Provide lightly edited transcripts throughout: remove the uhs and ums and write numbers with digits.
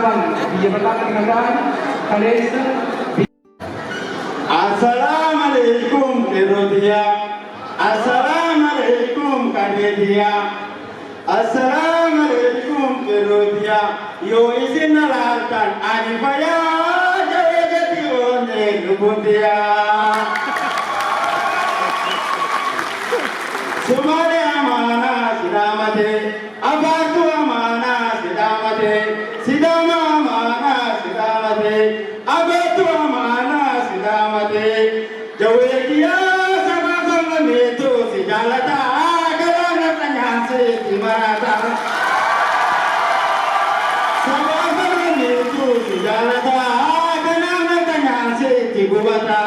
Sabang biyya bal'aa kan nagaan kaleessa. Assalamualaikum Erodia. Assalamualaikum Kadedia. Assalamualaikum Erodia. Yo izin alalkan anifaya jaya jati one nubudia. Sumare amana sidamate, abatu amana sidamate, sidama amana sidamate, abatu amana sidamate. Jawe kiya sama sama neto si jalata, galana tanyan se timarata. Sama sama neto si jalata, galana tanyan se tibubata.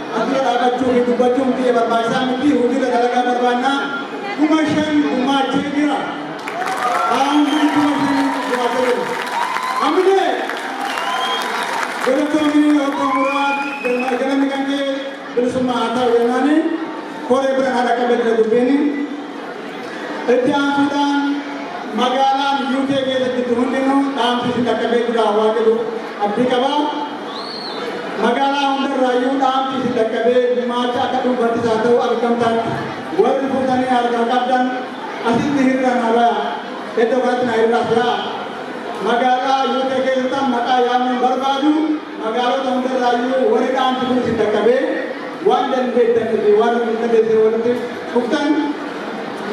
Aku dah baca hidup baca mungkin berbahasa mungkin hujung dah dalam berwarna. Kuma kan gumaachee jira. Qaamni gumaachee jira. Amine galatoomni obbo Muraad galanni kan kee bilisummaa haa ta'u jennaani koree bira haadha qabee dubbiini. Itti aansuudhaan magaalaan UK keessatti hundinuu dhaamsisi dhaqqabee jira waa jedhu abdii qabaa. Magaalaa hundarraayyuu dhaamsisi dhaqqabee gumaacha akka dhuunfattis haa ta'u argamtaatti warri fuutanii harkaa qabdan asitti hir'an alaa iddoo kanatti na hir'as yaa. Magaalaa UK keessatti maqaa yaamuun barbaadu magaalota hundarraayyuu warri dhaamsi kunis dhaqqabee waan dandeettanii fi waan dandeessee walitti fuftan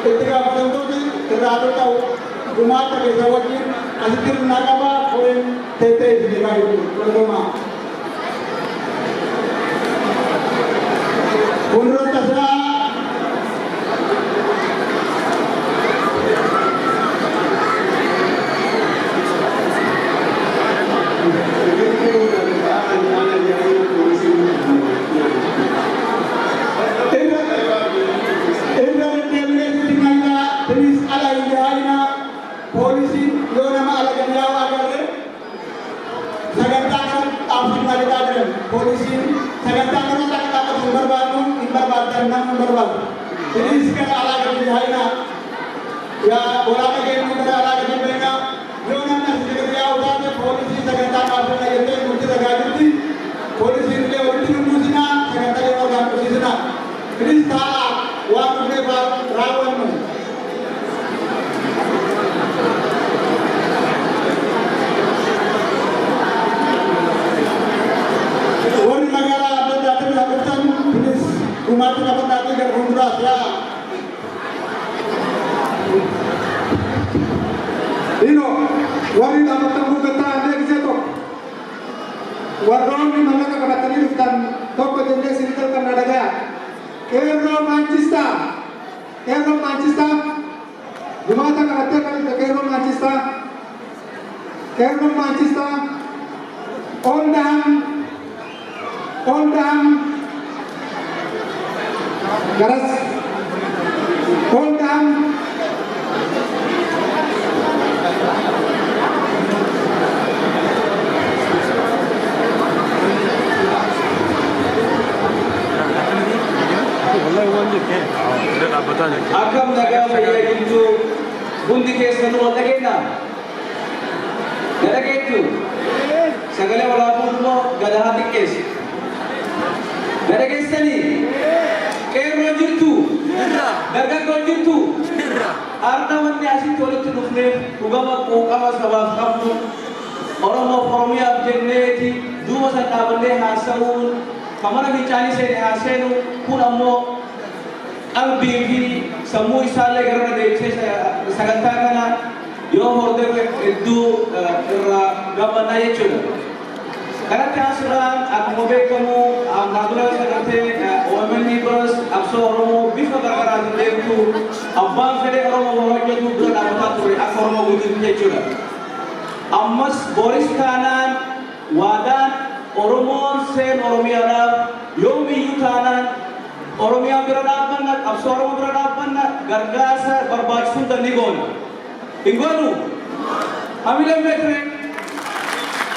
itti gaafatamtooti irraa ta'u gumaacha keessa wajjin asitti hir'inaa qabaa koreen teessee isin eegaa jechuudha. Fuuldura tasaa polisi sagantaa kana takka takka barbaadu hin barbaaddan nama barbaadu. Jadi sekarang ala kerja haina ya orang kerja itu pada ala kerja mereka. Yo nama kerja awalnya polisi sagantaa apa yang itu mungkin agak jadi polisi itu orang itu musina sagantaa yang orang polisi na. Jadi salah waktu mereka rawan. Umat dapat nanti dan umrah ya. Ino, wari dapat temu kata anda di situ. Warung di mana kepada tadi dan toko jenis Sintel Karnataka. Kerro Manchester, Gumata Karnataka Kerro Manchester, Oldham. Garas, Oldham, Akam naga bayar itu bundi kes kanu lagi na, gada ketu, segala walaupun mo gada hati kes, gada kes tadi. Kerro jirtu, dargaggoon jirtu, arna wanni asitti walitti dhufneef dhugama sabaaf qabnu Oromoof Oromiyaaf jenneeti duuba san dhaabannee haasa'uun kamara fincaanii seene haaseenu kun ammoo qalbii fi sammuu isaallee gara deebisee sagantaa kana yoo hordofe hedduu irraa gammannaa jechuudha. Kanatti haasuudhaan akkuma beekamu naannoo sagantaa OMN Bros Absoo Oromoo bifa garaagaraatiin beektu abbaan fedhee Oromoo hojjetu dura dhaabbataa ture akka Oromoo guutuutti jechuudha. Ammas Booris taanaan waadaan Oromoon seen Oromiyaadhaaf yoomiyyuu taanaan Oromiyaa bira dhaabbanna Absoo Oromoo bira dhaabbanna gargaarsa barbaachisu hunda ni goona. Hin goonu? Hamileen beekne?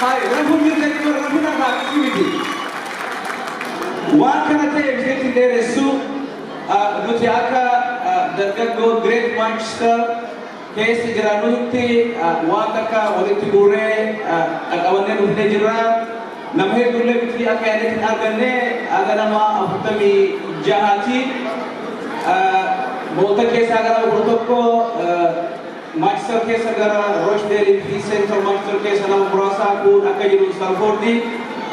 Hai, rafun jirtanii bara rafun akka aktiviti. Waan kana ta'e bisheentiin dheeressu nuti akka dargaggoo Great Manchester keessa jiraannutti waan akka walitti guuree qaqqabannee dhufnee jirra. Nama hedduullee bitii akka yaadatti arganne aga nama 46 moota keessaa gara 11 Manchester keessa gara Rochdale fi Central Manchester keessa nama muraasaa kun akka jiru Salfordi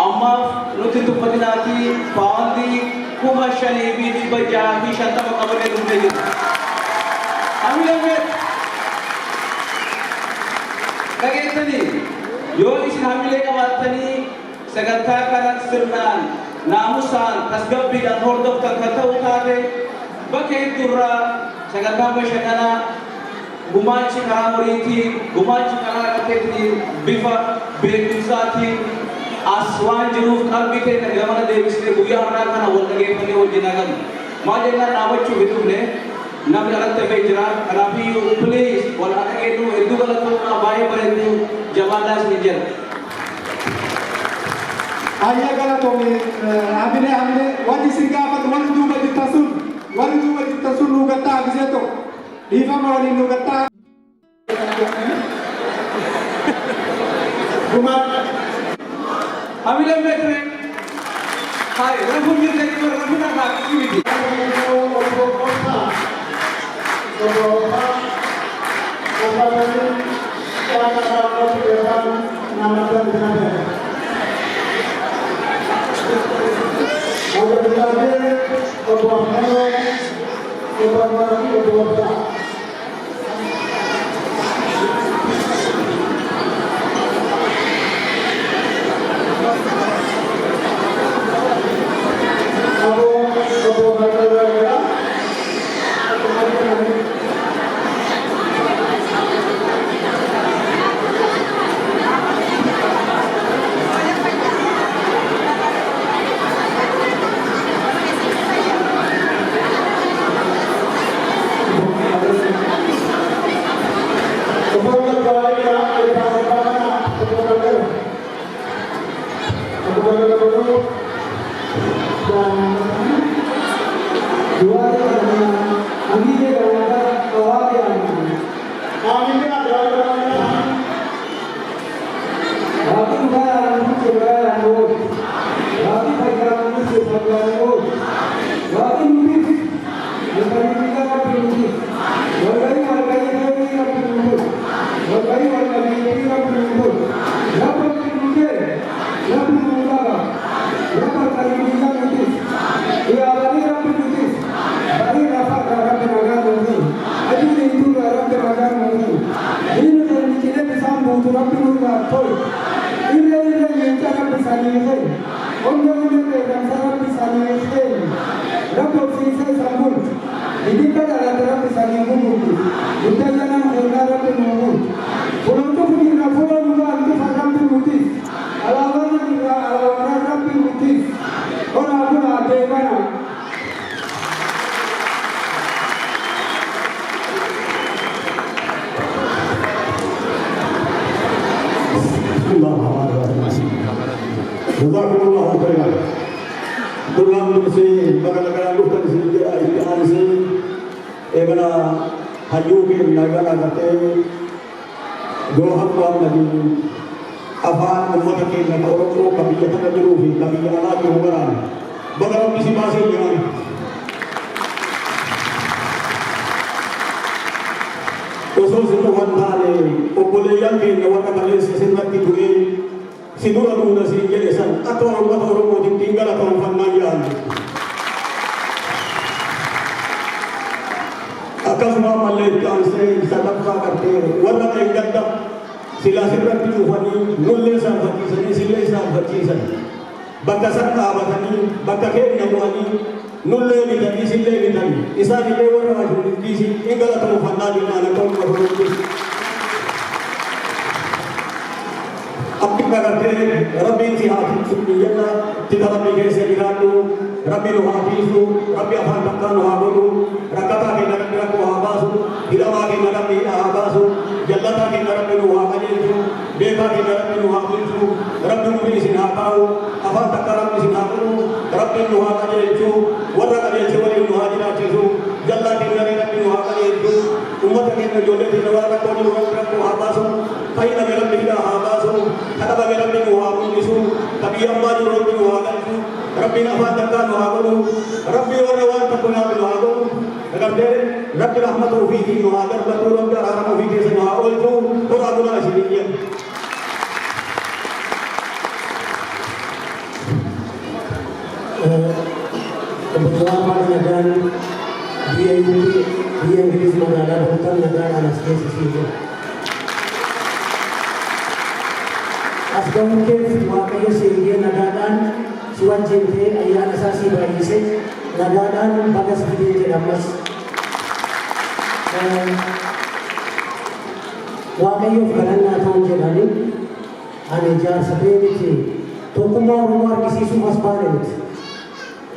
ammaaf nuti tuffatinaati paawundii 5,650 qabannee dhufnee jirra. Hamilee dhageessanii yoo isin hamilee qabaattanii sagantaa kana sirnaan naamusaan tasgabbiidhaan hordoftan kan ta'u taate bakka hedduurraa sagantaa bashannanaa gumaachi karaa horiitiin gumaachi karaa qabeetiin bifa beekumsaatiin as waan jiruuf qalbii keenya gamana deebisnee guyyaa har'aa kana wal dhageeffannee wajjin agarra. Maal jennaan dhaabachuu hin dhufne namni alatti hafee jira. Kanaafiyyuu please walaana eenyu hedduu galatoomna baay'ee bareedu jabaadhaa isin jira. Ayya galatoome hamile wanti isin gaafatu wanti duuba jirtan sun nuugattaa gisee tokko dhiifama waliin nuugattaa. Hamile metre hai rafun jirte ni rafun apa activity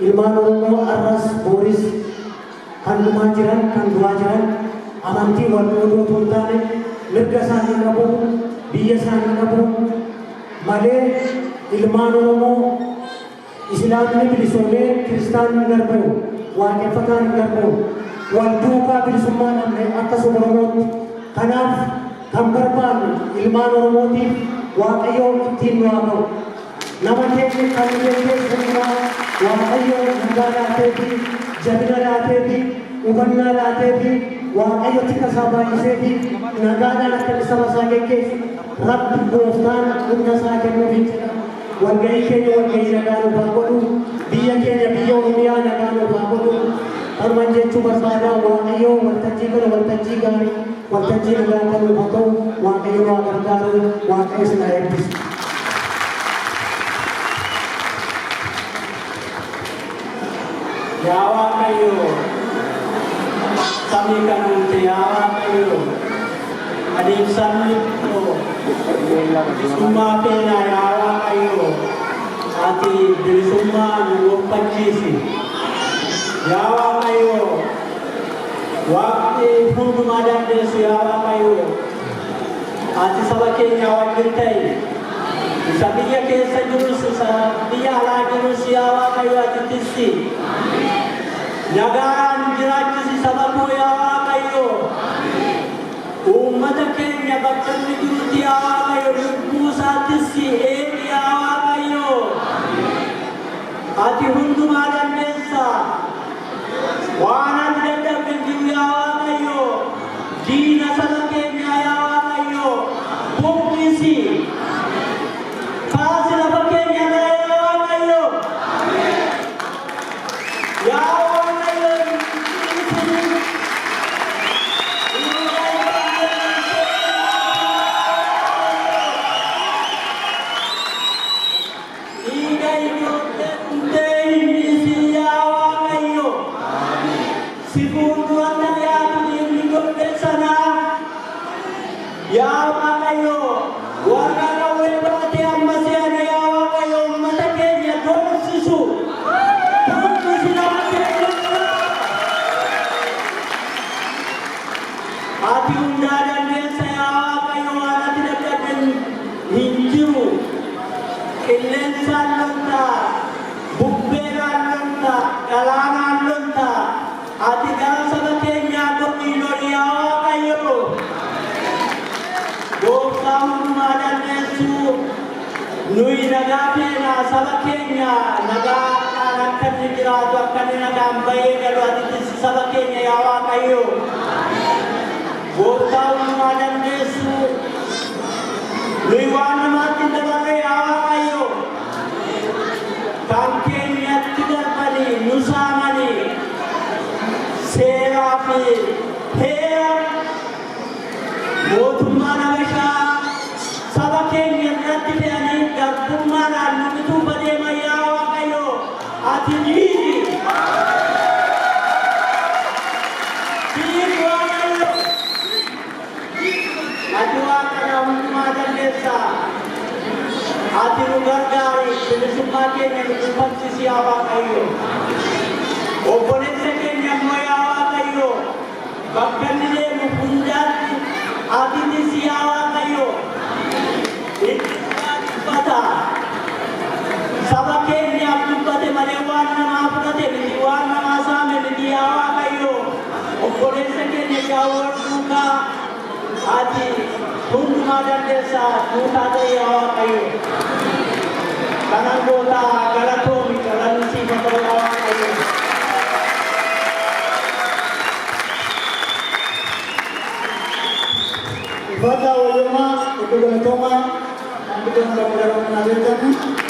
ilmaan Oromoo arras Booris kan dhumaa jiran, kan du'aa jiran, amantii wal qooduu otoo hin taane mirga isaanii qabu, biyya isaanii qabu malee ilmaan Oromoo Islaamni bilisoomee kiristaanni garba'u, waaqeffataan garba'u, wal duukaa bilisummaa dhabne akkasuma Oromootti. Kanaaf kan barbaannu ilmaan Oromootiif Waaqayyoo ittiin nu haa ta'u. Nama keenya kan keessumaa Waaqayyoo nagaa laatee fi jabina laatee fi hubannaa laatee fi Waaqayyo tika isaa baay'isee fi nagaadhaan akka saba isaa geggeessu Rabbi gooftaan humna isaa kennuufi jedha. Walgahii keenya walgahii nagaa nuuf haa godhu. Biyya keenya biyya Oromiyaa nagaa nuuf haa godhu. Kanumaan jechuu barbaadaa Waaqayyoo waltajjii kana waltajjii gaarii waltajjii nagaa kan nuuf haa ta'u Waaqayyo waa gargaaru Waaqayyo isin haa eebbisu. Yaa Waaqayyo samii kan uumte yaa Waaqayyo adeemsaan bilisummaa keenyaa yaa Waaqayyo ati bilisummaa nu gonfachiisi yaa Waaqayyo Waaqni hundumaa dandeessu yaa Waaqayyo ati saba keenya wajjin ta'e isa biyya keessa jirus isa biyya alaa jirus yaa Waaqayyo ati tissi nagaan jiraachisi saba koo yaa Waaqayyo ummata keenya bakka inni jirutti yaa Waaqayyo lubbuu isaattis eegi yaa Waaqayyo ati hundumaa dandeessa waan ati dadhabde jiru yaa Waaqayyo diina saba keenya yaa Waaqayyo buqqisi kaasi lafa keenya yaa Waaqayyo yaa Nui nagaa keenya saba keenya nagaadhaan akka inni jiraatu akka inni nagaan bahee galu ati saba keenya yaa Waaqayyo gooftaa hundumaa dandeessu nui waan namaatti hin dabarre yaa Waaqayyo kan keenyatti darbanii nu saamanii seeraa fi heera mootummaa Habashaa saba keenya irratti fe'anii garbummaadhaan nu bituu badeema yaa Waaqayyo ati diidi Waaqayyo ati Waaqa hundumaa dandeessa ati nu gargaari bilisummaa keenya nu gonfachiisi yaa Waaqayyo obboleessa keenya immoo yaa Waaqayyo bakka inni deemu hundaatti atinis yaa Waaqayyo saba keenyaaf dubbate malee waan namaa fudhate miti waan namaa saame miti yaa Waaqayyo obboleessa keenya gaawwan duukaa ati hundumaa dandeessa duukaa ta'e yaa Waaqayyo kanan gootaa galatoomi galanni siif haa ta'u yaa Waaqayyo. Ibadah ulama itu galatoma, itu yang berada di